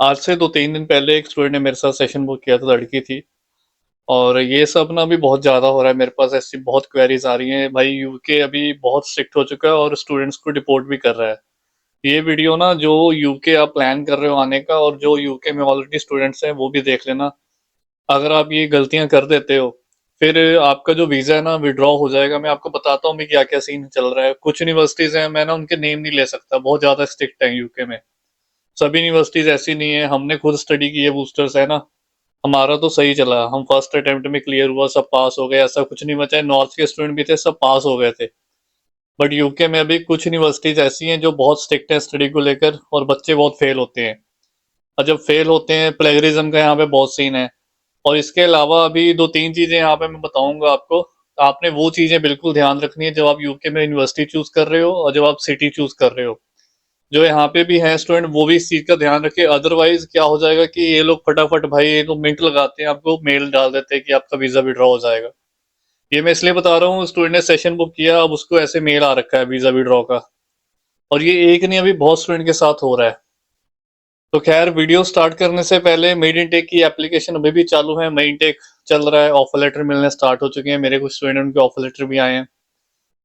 आज से 2-3 दिन पहले एक स्टूडेंट ने मेरे साथ सेशन बुक किया था, लड़की थी। और ये सब ना अभी बहुत ज़्यादा हो रहा है, मेरे पास ऐसी बहुत क्वेरीज आ रही हैं भाई। यूके अभी बहुत स्ट्रिक्ट हो चुका है और स्टूडेंट्स को डिपोर्ट भी कर रहा है। ये वीडियो ना, जो यूके आप प्लान कर रहे हो आने का और जो यूके में ऑलरेडी स्टूडेंट्स हैं वो भी देख लेना। अगर आप ये गलतियां कर देते हो, फिर आपका जो वीज़ा है ना विड्रॉ हो जाएगा। मैं आपको बताता हूँ भी क्या क्या सीन चल रहा है। कुछ यूनिवर्सिटीज़ हैं, मैं ना उनके नेम नहीं ले सकता, बहुत ज़्यादा स्ट्रिक्ट है यूके में। सभी यूनिवर्सिटीज़ ऐसी नहीं है, हमने खुद स्टडी की है, बूस्टर्स है ना। हमारा तो सही चला, हम फर्स्ट अटेम्प्ट में क्लियर हुआ, सब पास हो गए, ऐसा कुछ नहीं बचा है। नॉर्थ के स्टूडेंट भी थे, सब पास हो गए थे। बट यूके में अभी कुछ यूनिवर्सिटीज ऐसी हैं जो बहुत स्ट्रिक्ट है स्टडी को लेकर, और बच्चे बहुत फेल होते हैं। और जब फेल होते हैं, प्लेगरिज्म का यहाँ पे बहुत सीन है। और इसके अलावा अभी 2-3 चीजें यहाँ पे मैं बताऊंगा आपको। आपने वो चीजें बिल्कुल ध्यान रखनी है जब आप यूके में यूनिवर्सिटी चूज कर रहे हो और जब आप सिटी चूज कर रहे हो। जो यहाँ पे भी हैं स्टूडेंट, वो भी इस चीज का ध्यान रखे। अदरवाइज क्या हो जाएगा कि ये लोग फटाफट भाई, ये तो मिनट लगाते हैं, आपको मेल डाल देते हैं कि आपका वीजा विड्रॉ हो जाएगा। ये मैं इसलिए बता रहा हूँ, स्टूडेंट ने सेशन बुक किया, अब उसको ऐसे मेल आ रखा है वीजा विड्रॉ का। और ये एक नहीं, अभी बहुत स्टूडेंट के साथ हो रहा है। तो खैर, वीडियो स्टार्ट करने से पहले मेड इनटेक की एप्लीकेशन अभी भी चालू है, मई इनटेक चल रहा है, ऑफर लेटर मिलने स्टार्ट हो चुके हैं। मेरे कुछ स्टूडेंट, उनके ऑफर लेटर भी आए हैं।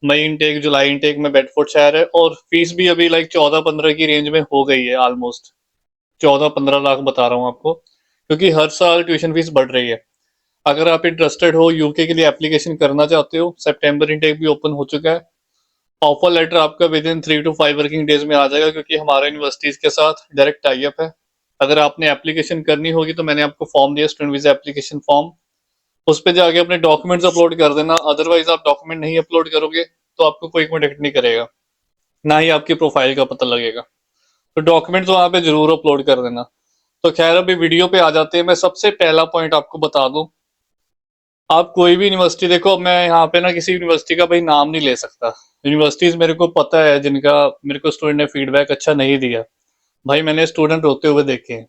मई इनटेक, जुलाई इनटेक में बेडफोर्डशायर है, और फीस भी अभी लाइक 14-15 की रेंज में हो गई है ऑलमोस्ट। 14-15 लाख बता रहा हूँ आपको, क्योंकि हर साल ट्यूशन फीस बढ़ रही है। अगर आप इंटरेस्टेड हो, यूके के लिए एप्लीकेशन करना चाहते हो, सितंबर इनटेक भी ओपन हो चुका है। ऑफर लेटर आपका with in 3 to 5 working days में आ जाएगा, क्योंकि हमारे यूनिवर्सिटीज के साथ डायरेक्ट टाई अप है। अगर आपने एप्लीकेशन करनी होगी तो मैंने आपको फॉर्म दिया, स्टूडेंट वीजा एप्लीकेशन फॉर्म। उस पर जाके अपने डॉक्यूमेंट्स अपलोड कर देना। अदरवाइज आप डॉक्यूमेंट नहीं अपलोड करोगे तो आपको कोई कॉन्टेक्ट नहीं करेगा, ना ही आपकी प्रोफाइल का पता लगेगा। तो डॉक्यूमेंट्स वहां पे जरूर अपलोड कर देना। तो खैर, अभी वीडियो पे आ जाते हैं। मैं सबसे पहला पॉइंट आपको बता दूं, आप कोई भी यूनिवर्सिटी देखो, मैं यहाँ पे ना किसी यूनिवर्सिटी का भाई नाम नहीं ले सकता। यूनिवर्सिटीज मेरे को पता है जिनका मेरे को स्टूडेंट ने फीडबैक अच्छा नहीं दिया। भाई मैंने स्टूडेंट रोते हुए देखे हैं,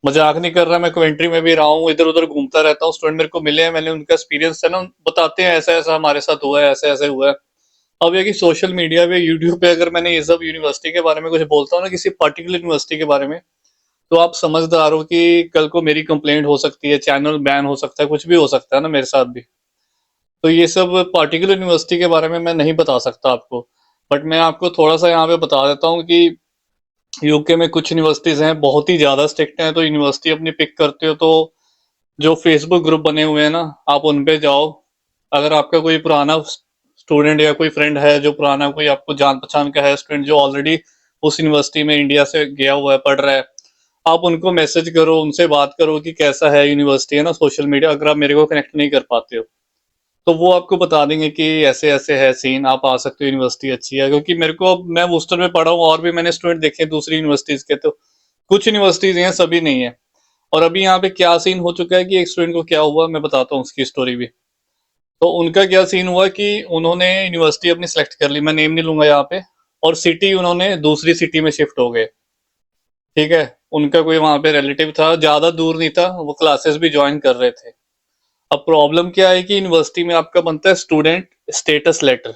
मजाक नहीं कर रहा। मैं कमेंट्री में भी रहा हूँ, इधर उधर घूमता रहता हूँ, स्टूडेंट मेरे को मिले हैं, मैंने उनका एक्सपीरियंस है ना, बताते हैं ऐसा ऐसा हमारे साथ हुआ है, ऐसे ऐसे हुआ है। अब ये कि सोशल मीडिया पे, यूट्यूब पे अगर मैंने ये सब यूनिवर्सिटी के बारे में कुछ बोलता हूँ ना, किसी पर्टिकुलर यूनिवर्सिटी के बारे में, तो आप समझदार हो कि कल को मेरी कंप्लेंट हो सकती है, चैनल बैन हो सकता है, कुछ भी हो सकता है ना मेरे साथ भी। तो ये सब पार्टिकुलर यूनिवर्सिटी के बारे में मैं नहीं बता सकता आपको। बट मैं आपको थोड़ा सा यहाँ पे बता देता हूँ कि यूके में कुछ यूनिवर्सिटीज हैं बहुत ही ज्यादा स्ट्रिक्ट हैं। तो यूनिवर्सिटी अपनी पिक करते हो तो जो फेसबुक ग्रुप बने हुए हैं ना, आप उन पे जाओ। अगर आपका कोई पुराना स्टूडेंट या कोई फ्रेंड है, जो पुराना कोई आपको जान पहचान का है स्टूडेंट, जो ऑलरेडी उस यूनिवर्सिटी में इंडिया से गया हुआ है, पढ़ रहा है, आप उनको मैसेज करो, उनसे बात करो कि कैसा है यूनिवर्सिटी, है ना, सोशल मीडिया। अगर आप मेरे को कनेक्ट नहीं कर पाते हो तो वो आपको बता देंगे कि ऐसे ऐसे है सीन, आप आ सकते हो, यूनिवर्सिटी अच्छी है। क्योंकि मेरे को, मैं बूस्टर में पढ़ा हूँ और भी मैंने स्टूडेंट देखे हैं दूसरी यूनिवर्सिटीज के, तो कुछ यूनिवर्सिटीज हैं, सभी नहीं है। और अभी यहाँ पे क्या सीन हो चुका है कि एक स्टूडेंट को क्या हुआ, मैं बताता हूँ उसकी स्टोरी भी। तो उनका क्या सीन हुआ कि उन्होंने यूनिवर्सिटी अपनी सेलेक्ट कर ली, मैं नेम नहीं लूंगा यहाँ पे, और सिटी उन्होंने दूसरी सिटी में शिफ्ट हो गए। ठीक है, उनका कोई वहां पे रिलेटिव था, ज्यादा दूर नहीं था, वो क्लासेस भी ज्वाइन कर रहे थे। अब प्रॉब्लम क्या है कि यूनिवर्सिटी में आपका बनता है स्टूडेंट स्टेटस लेटर।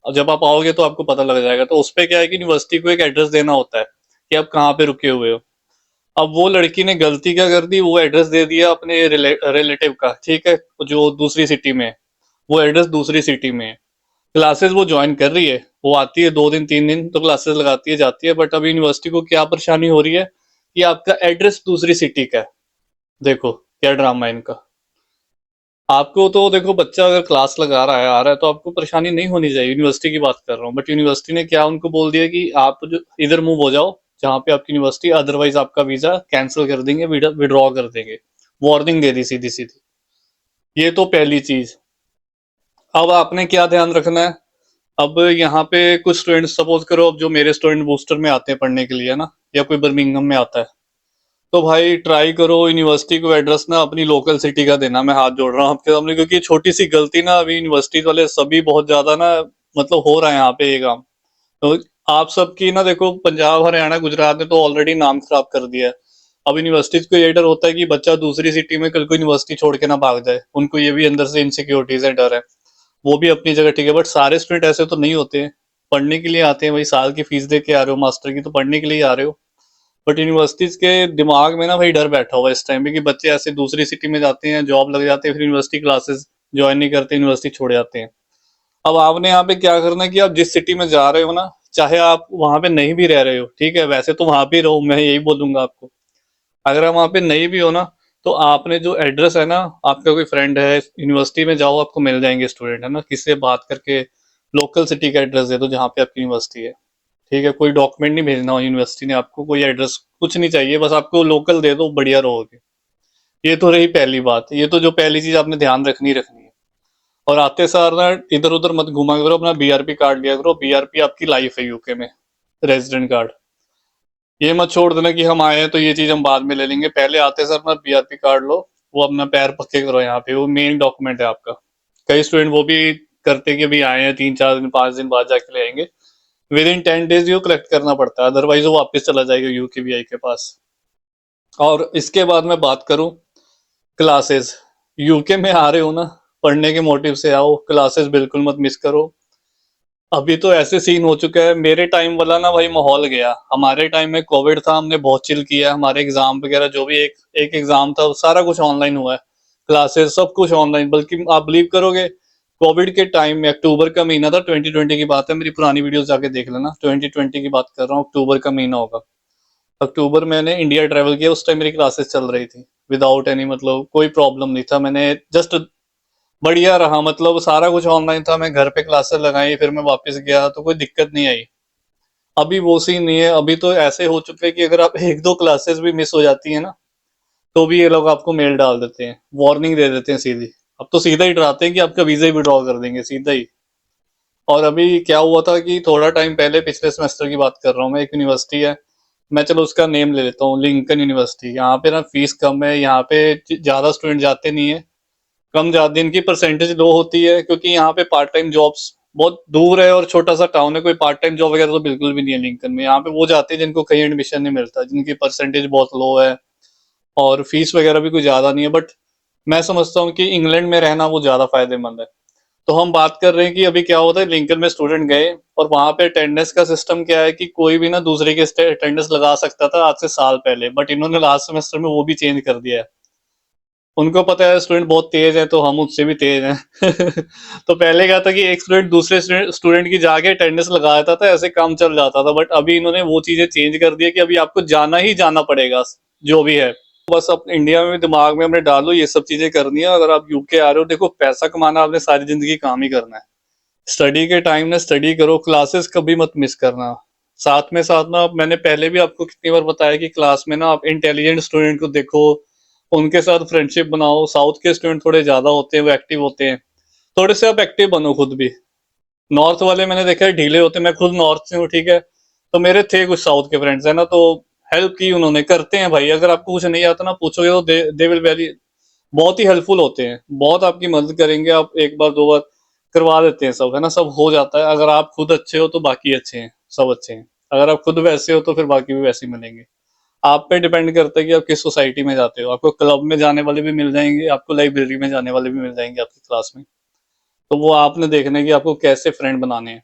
और जब आप आओगे तो आपको पता लग जाएगा। तो उस पे क्या है कि यूनिवर्सिटी को एक एड्रेस देना होता है कि आप कहाँ पे रुके हुए हो। अब वो लड़की ने गलती क्या कर दी, वो एड्रेस दे दिया अपने रिलेटिव का, ठीक है, जो दूसरी सिटी में है। वो एड्रेस दूसरी सिटी में है। क्लासेस वो ज्वाइन कर रही है, वो आती है 2 दिन 3 दिन तो क्लासेस लगाती है, जाती है। बट अभी यूनिवर्सिटी को क्या परेशानी हो रही है कि आपका एड्रेस दूसरी सिटी का है। देखो क्या ड्रामा है इनका। आपको तो देखो, बच्चा अगर क्लास लगा रहा है, आ रहा है, तो आपको परेशानी नहीं होनी चाहिए। यूनिवर्सिटी की बात कर रहा हूँ। बट यूनिवर्सिटी ने क्या उनको बोल दिया कि आप जो इधर मूव हो जाओ जहाँ पे आपकी यूनिवर्सिटी, अदरवाइज आपका वीजा कैंसिल कर देंगे, विड्रॉ कर देंगे। वार्निंग दे दी सीधी सीधी। ये तो पहली चीज। अब आपने क्या ध्यान रखना है। अब यहाँ पे कुछ स्टूडेंट्स, सपोज करो अब जो मेरे स्टूडेंट बूस्टर में आते हैं पढ़ने के लिए ना, या कोई बर्मिंघम में आता है, तो भाई ट्राई करो यूनिवर्सिटी को एड्रेस ना अपनी लोकल सिटी का देना। मैं हाथ जोड़ रहा हूँ आपके सामने, क्योंकि छोटी सी गलती ना, अभी यूनिवर्सिटी वाले सभी बहुत ज्यादा ना, मतलब हो रहा है यहाँ पे ये काम। तो आप सबकी ना, देखो पंजाब हरियाणा गुजरात ने तो ऑलरेडी नाम खराब कर दिया है। अब यूनिवर्सिटीज को ये डर होता है कि बच्चा दूसरी सिटी में कल को यूनिवर्सिटी छोड़ के ना भाग जाए। उनको ये भी अंदर से इनसिक्योरिटीज है, डर है। वो भी अपनी जगह ठीक है, बट सारे स्टूडेंट ऐसे तो नहीं होते हैं। पढ़ने के लिए आते हैं भाई, साल की फीस दे के आ रहे हो, मास्टर की तो पढ़ने के लिए आ रहे हो। बट यूनिवर्सिटीज के दिमाग में ना भाई डर बैठा हुआ है इस टाइम पे कि बच्चे ऐसे दूसरी सिटी में जाते हैं, जॉब लग जाते हैं, फिर यूनिवर्सिटी क्लासेस ज्वाइन नहीं करते, यूनिवर्सिटी छोड़ जाते हैं। अब आपने यहाँ पे क्या करना है कि आप जिस सिटी में जा रहे हो ना, चाहे आप वहां पे नहीं भी रह रहे हो, ठीक है, वैसे तो वहां पे रहो, मैं यही बोलूंगा आपको। अगर आप वहां पे नहीं भी हो ना, तो आपने जो एड्रेस है ना, आपका कोई फ्रेंड है यूनिवर्सिटी में, जाओ, आपको मिल जाएंगे स्टूडेंट, है ना, किसी से बात करके लोकल सिटी का एड्रेस दे दो जहाँ पे आपकी यूनिवर्सिटी है। ठीक है, कोई डॉक्यूमेंट नहीं भेजना हो यूनिवर्सिटी ने आपको, कोई एड्रेस कुछ नहीं चाहिए, बस आपको लोकल दे दो, बढ़िया रहोगे। ये तो रही पहली बात, ये तो जो पहली चीज आपने ध्यान रखनी है। और आते सार ना इधर उधर मत घुमा करो, अपना बीआरपी कार्ड लिया करो, बीआरपी आपकी लाइफ है यूके में, रेजिडेंट कार्ड। ये मत छोड़ देना कि हम आए हैं तो ये चीज हम बाद में ले लेंगे, पहले आते सर अपना बीआरपी कार्ड लो, वो अपना पैर पक्के करो यहाँ पे, वो मेन डॉक्यूमेंट है आपका। कई स्टूडेंट वो भी करते कि अभी आए हैं, 3 4 दिन 5 दिन बाद जाके ले आएंगे। विद इन 10 डेज ये कलेक्ट करना पड़ता है, अदरवाइज वो वापस चला जाएगा यूकेबीआई के पास। और इसके बाद मैं बात करूं क्लासेस, यूके में आ रहे हो ना, पढ़ने के मोटिव से आओ, क्लासेस बिल्कुल मत मिस करो। अभी तो ऐसे सीन हो चुका है, मेरे टाइम वाला ना भाई माहौल गया, हमारे टाइम में कोविड था, हमने बहुत चिल किया, हमारे एग्जाम वगैरह जो भी एक एक एग्जाम था सारा कुछ ऑनलाइन हुआ है, क्लासेस सब कुछ ऑनलाइन। बल्कि आप बिलीव करोगे, कोविड के टाइम में अक्टूबर का महीना था, 2020 की बात है, मेरी पुरानी वीडियोस जाके देख लेना, 2020 की बात कर रहा हूँ, अक्टूबर का महीना होगा। अक्टूबर मैंने इंडिया ट्रेवल किया, उस टाइम मेरी क्लासेस चल रही थी विदाउट एनी, मतलब कोई प्रॉब्लम नहीं था, मैंने जस्ट बढ़िया रहा, मतलब सारा कुछ ऑनलाइन था, मैं घर पे क्लासेस लगाई, फिर मैं वापस गया तो कोई दिक्कत नहीं आई। अभी वो सीन नहीं है, अभी तो ऐसे हो चुके हैं कि अगर आप एक दो क्लासेस भी मिस हो जाती है ना, तो भी ये लोग आपको मेल डाल देते हैं, वार्निंग दे देते हैं सीधी। अब तो सीधा ही डराते हैं कि आपका वीजा ही विड्रॉ कर देंगे सीधा ही। और अभी क्या हुआ था कि थोड़ा टाइम पहले, पिछले सेमेस्टर की बात कर रहा हूँ मैं, एक यूनिवर्सिटी है, मैं चलो उसका नेम ले लेता हूँ, लिंकन यूनिवर्सिटी। यहाँ पे ना फीस कम है, यहाँ पे ज्यादा स्टूडेंट जाते नहीं है, कम जाते, इनकी परसेंटेज लो होती है, क्योंकि यहाँ पे पार्ट टाइम जॉब्स बहुत दूर है और छोटा सा टाउन है, कोई पार्ट टाइम जॉब वगैरह तो बिल्कुल भी नहीं है लिंकन में। यहाँ पे वो जाते हैं जिनको कहीं एडमिशन नहीं मिलता, जिनकी परसेंटेज बहुत लो है, और फीस वगैरह भी कोई ज्यादा नहीं है। बट मैं समझता हूँ कि इंग्लैंड में रहना वो ज्यादा फायदेमंद है। तो हम बात कर रहे हैं कि अभी क्या होता है, लिंकन में स्टूडेंट गए, और वहां पे अटेंडेंस का सिस्टम क्या है कि कोई भी ना दूसरे के अटेंडेंस लगा सकता था आज से साल पहले, बट इन्होंने लास्ट सेमेस्टर में वो भी चेंज कर दिया है। उनको पता है स्टूडेंट बहुत तेज है, तो हम उससे भी तेज हैं। तो पहले क्या था कि एक स्टूडेंट दूसरे स्टूडेंट की जाके अटेंडेंस लगा देता था, ऐसे काम चल जाता था, बट अभी इन्होंने वो चीजें चेंज कर दी है कि अभी आपको जाना ही जाना पड़ेगा, जो भी है। बस अब इंडिया में दिमाग में अपने डालो, ये सब चीजें करनी है। अगर आप यूके आ रहे हो, देखो पैसा कमाना आपने सारी जिंदगी काम ही करना है, स्टडी के टाइम ना स्टडी करो, क्लासेस कभी मत मिस करना। साथ में साथ ना, मैंने पहले भी आपको कितनी बार बताया कि क्लास में ना आप इंटेलिजेंट स्टूडेंट को देखो, उनके साथ फ्रेंडशिप बनाओ। साउथ के स्टूडेंट थोड़े ज्यादा होते हैं, वो एक्टिव होते हैं, थोड़े से आप एक्टिव बनो खुद भी। नॉर्थ वाले मैंने देखा है ढीले होते हैं, मैं खुद नॉर्थ से हूँ, ठीक है, तो मेरे थे कुछ साउथ के फ्रेंड्स है ना, तो हेल्प की उन्होंने, करते हैं भाई, अगर आपको कुछ नहीं आता ना, पूछोगे तो दे विल वेरी, बहुत ही हेल्पफुल होते हैं, बहुत आपकी मदद करेंगे। आप एक बार दो बार करवा देते हैं सब, है ना, सब हो जाता है। अगर आप खुद अच्छे हो तो बाकी अच्छे हैं, सब अच्छे हैं। अगर आप खुद वैसे हो तो फिर बाकी भी वैसे ही मिलेंगे। आप पे डिपेंड करता है कि आप किस सोसाइटी में जाते हो, आपको क्लब में जाने वाले भी मिल जाएंगे, आपको लाइब्रेरी में जाने वाले भी मिल जाएंगे आपकी क्लास में। तो वो आपने देखना है कि आपको कैसे फ्रेंड बनाने हैं।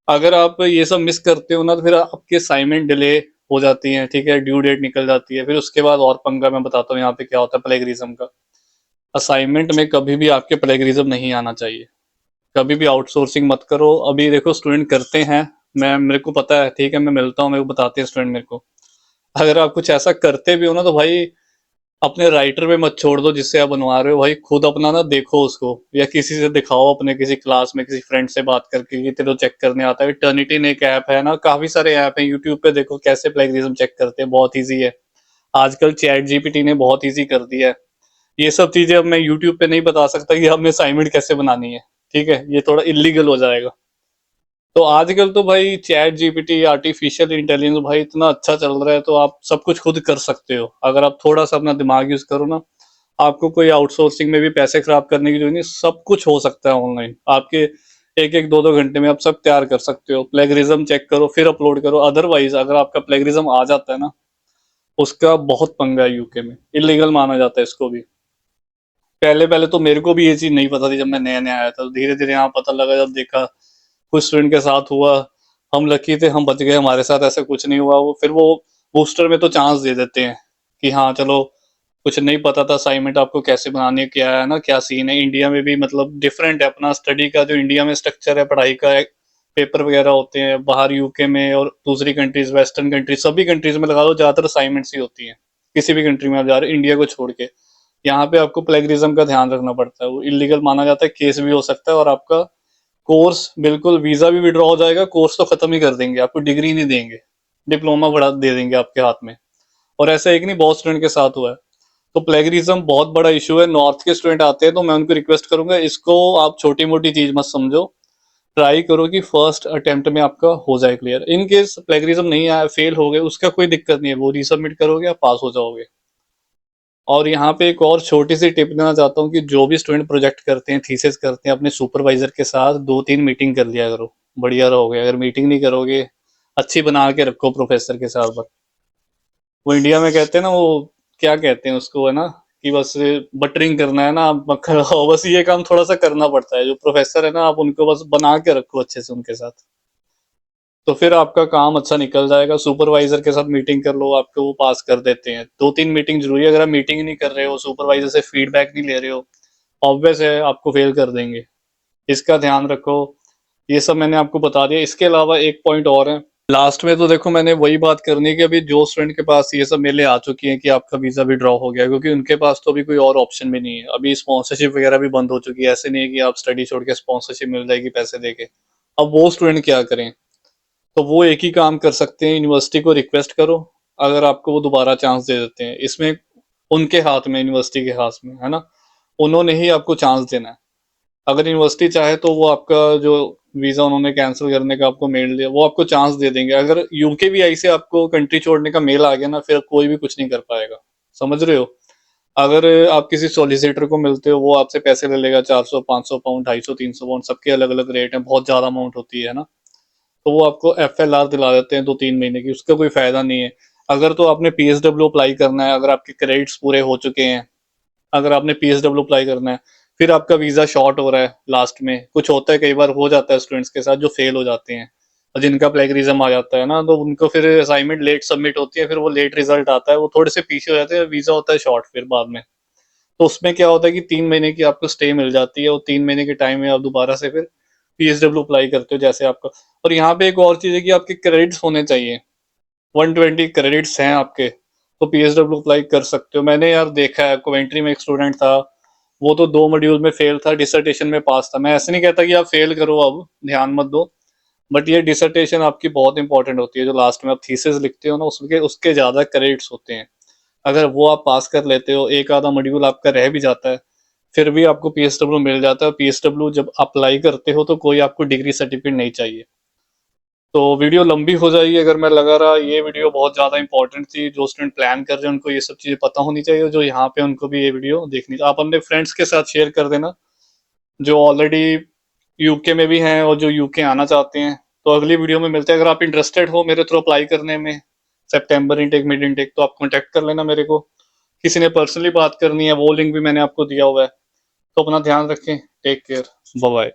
अगर आप ये सब मिस करते हो ना, तो फिर आपके असाइनमेंट डिले हो जाती है, ठीक है, ड्यू डेट निकल जाती है, फिर उसके बाद और पंगा मैं बताता हूँ यहाँ पे क्या होता है प्लेगरिज्म का। असाइनमेंट में कभी भी आपके प्लेगरिज्म नहीं आना चाहिए, कभी भी आउटसोर्सिंग मत करो। अभी देखो स्टूडेंट करते हैं, मैं, मेरे को पता है, ठीक है, मैं मिलता हूँ, मेरे को बताते हैं स्टूडेंट मेरे को। अगर आप कुछ ऐसा करते भी हो ना, तो भाई अपने राइटर पे मत छोड़ दो जिससे आप बनवा रहे हो, भाई खुद अपना ना देखो उसको, या किसी से दिखाओ, अपने किसी क्लास में किसी फ्रेंड से बात करके कि तेरे को चेक करने आता है। टर्निटी एक ऐप है ना, काफी सारे ऐप है, यूट्यूब पे देखो कैसे प्लेगरिज्म चेक करते हैं, बहुत ईजी है। आजकल चैट जीपीटी ने बहुत ईजी कर दिया है। ये सब चीजें अब मैं यूट्यूब पे नहीं बता सकता कि हमें असाइनमेंट कैसे बनानी है, ठीक है, ये थोड़ा इलीगल हो जाएगा। तो आजकल तो भाई चैट जीपीटी, आर्टिफिशियल इंटेलिजेंस भाई इतना अच्छा चल रहा है, तो आप सब कुछ खुद कर सकते हो अगर आप थोड़ा सा अपना दिमाग यूज करो ना। आपको कोई आउटसोर्सिंग में भी पैसे खराब करने की जरूरत नहीं, सब कुछ हो सकता है ऑनलाइन आपके, एक एक दो दो घंटे में आप सब तैयार कर सकते हो। प्लेगरिज्म चेक करो फिर अपलोड करो, अदरवाइज अगर आपका प्लेगरिज्म आ जाता है ना, उसका बहुत पंगा है, यूके में इलीगल माना जाता है इसको भी। पहले पहले तो मेरे को भी ये चीज नहीं पता थी, जब मैं नया नया आया था, धीरे धीरे यहाँ पता लगा, जब देखा कुछ स्टूडेंट के साथ हुआ, हम लकी थे, हम बच गए, हमारे साथ ऐसा कुछ नहीं हुआ। वो फिर वो बूस्टर में तो चांस दे देते हैं कि हाँ चलो, कुछ नहीं पता था असाइनमेंट आपको कैसे बनानी है, क्या है ना, क्या सीन है। इंडिया में भी मतलब डिफरेंट है अपना स्टडी का, जो इंडिया में स्ट्रक्चर है पढ़ाई का, पेपर वगैरह होते हैं। बाहर यूके में और दूसरी कंट्रीज, वेस्टर्न कंट्रीज, सभी कंट्रीज में लगा लो ज्यादातर असाइनमेंट्स ही होती हैं। किसी भी कंट्री में आप जा रहे हो इंडिया को छोड़ के, यहाँ पे आपको प्लेगरिज्म का ध्यान रखना पड़ता है, वो इलीगल माना जाता है, केस भी हो सकता है, और आपका कोर्स बिल्कुल, वीजा भी विड्रॉ हो जाएगा, कोर्स तो खत्म ही कर देंगे, आपको डिग्री नहीं देंगे, डिप्लोमा बढ़ा दे देंगे आपके हाथ में। और ऐसा एक नहीं, बहुत स्टूडेंट के साथ हुआ है। तो प्लेगरिज्म बहुत बड़ा इशू है। नॉर्थ के स्टूडेंट आते हैं तो मैं उनको रिक्वेस्ट करूंगा, इसको आप छोटी मोटी चीज मत समझो, ट्राई करो कि फर्स्ट अटेम्प्ट में आपका हो जाए क्लियर। इन केस प्लेगरिज्म नहीं आया, फेल हो गए, उसका कोई दिक्कत नहीं है, वो रीसबमिट करोगे, आप पास हो जाओगे। और यहाँ पे एक और छोटी सी टिप देना चाहता हूँ कि जो भी स्टूडेंट प्रोजेक्ट करते हैं, थीसिस करते हैं, अपने सुपरवाइजर के साथ 2-3 मीटिंग कर लिया करो, बढ़िया रहोगे। अगर मीटिंग नहीं करोगे, अच्छी बना के रखो प्रोफेसर के साथ। वो इंडिया में कहते हैं ना, वो क्या कहते हैं उसको, है ना, कि बस बटरिंग करना है ना, आप मक्खन लगाओ, बस ये काम थोड़ा सा करना पड़ता है। जो प्रोफेसर है ना, आप उनको बस बना के रखो अच्छे से उनके साथ, तो फिर आपका काम अच्छा निकल जाएगा। सुपरवाइजर के साथ मीटिंग कर लो, आपको वो पास कर देते हैं। 2-3 मीटिंग जरूरी है। अगर आप मीटिंग नहीं कर रहे हो, सुपरवाइजर से फीडबैक नहीं ले रहे हो, ऑब्वियस है आपको फेल कर देंगे। इसका ध्यान रखो। ये सब मैंने आपको बता दिया। इसके अलावा एक पॉइंट और है लास्ट में, तो देखो मैंने वही बात करनी है कि अभी जो स्टूडेंट के पास ये सब मेले आ चुकी हैं कि आपका वीजा भी ड्रॉ हो गया, क्योंकि उनके पास तो अभी कोई और ऑप्शन भी नहीं है। अभी स्पॉन्सरशिप वगैरह भी बंद हो चुकी है, ऐसे नहीं है कि आप स्टडी छोड़ के स्पॉन्सरशिप मिल जाएगी पैसे देके। अब वो स्टूडेंट क्या करें? तो वो एक ही काम कर सकते हैं, यूनिवर्सिटी को रिक्वेस्ट करो, अगर आपको वो दोबारा चांस दे देते हैं। इसमें उनके हाथ में, यूनिवर्सिटी के हाथ में है ना, उन्होंने ही आपको चांस देना है। अगर यूनिवर्सिटी चाहे तो वो आपका जो वीजा उन्होंने कैंसिल करने का आपको मेल दिया, वो आपको चांस दे देंगे। अगर यूकेवीआई से आपको कंट्री छोड़ने का मेल आ गया ना, फिर कोई भी कुछ नहीं कर पाएगा। समझ रहे हो? अगर आप किसी सॉलिसिटर को मिलते हो, वो आपसे पैसे ले लेगा, 400-500 पाउंड, 250-300 पाउंड, सबके अलग अलग रेट है, बहुत ज्यादा अमाउंट होती है ना। तो वो आपको एफएलआर दिला देते हैं 2-3 महीने की, उसका कोई फायदा नहीं है। अगर तो आपने पीएसडब्ल्यू अप्लाई करना है, अगर आपके क्रेडिट्स पूरे हो चुके हैं, अगर आपने पीएसडब्ल्यू अप्लाई करना है, फिर आपका वीजा शॉर्ट हो रहा है लास्ट में, कुछ होता है, कई बार हो जाता है स्टूडेंट्स के साथ जो फेल हो जाते हैं, और जिनका प्लेगरिज्म आ जाता है ना, तो उनको फिर असाइनमेंट लेट सबमिट होती है, फिर वो लेट रिजल्ट आता है, वो थोड़े से पीछे हो जाते हैं, वीजा होता है शॉर्ट फिर बाद में। तो उसमें क्या होता है कि 3 महीने की आपको स्टे मिल जाती है, और 3 महीने के टाइम में आप दोबारा से फिर पीएसडब्ल्यू अप्लाई करते हो जैसे आपका। और यहाँ पे एक और चीज है कि आपके क्रेडिट्स होने चाहिए। 120 क्रेडिट्स हैं आपके, तो पीएसडब्ल्यू अप्लाई कर सकते हो। मैंने यार देखा है, कोवेंट्री में एक स्टूडेंट था, वो तो 2 मॉड्यूल में फेल था, डिसर्टेशन में पास था। मैं ऐसे नहीं कहता कि आप फेल करो, अब ध्यान मत दो, बट ये डिसर्टेशन आपकी बहुत इंपॉर्टेंट होती है। जो लास्ट में आप थीसिस लिखते हो ना, उसके उसके ज्यादा क्रेडिट्स होते हैं। अगर वो आप पास कर लेते हो, एक आधा मॉड्यूल आपका रह भी जाता है, फिर भी आपको पीएसडब्ल्यू मिल जाता है। पीएसडब्ल्यू जब अप्लाई करते हो तो कोई आपको डिग्री सर्टिफिकेट नहीं चाहिए। तो वीडियो लंबी हो जाएगी अगर मैं लगा रहा। ये वीडियो बहुत ज़्यादा इंपॉर्टेंट थी, जो स्टूडेंट प्लान कर रहे हैं उनको ये सब चीज़ें पता होनी चाहिए, जो यहाँ पे उनको भी ये वीडियो देखनी चाहिए। आप अपने फ्रेंड्स के साथ शेयर कर देना, जो ऑलरेडी यूके में भी हैं और जो यूके आना चाहते हैं। तो अगली वीडियो में मिलते हैं। अगर आप इंटरेस्टेड हो मेरे थ्रू अप्लाई करने में, सितंबर इनटेक, मिड इनटेक, तो आप कॉन्टैक्ट कर लेना मेरे को। किसी ने पर्सनली बात करनी है, वो लिंक भी मैंने आपको दिया हुआ है। तो अपना ध्यान रखें। Take care. Bye bye.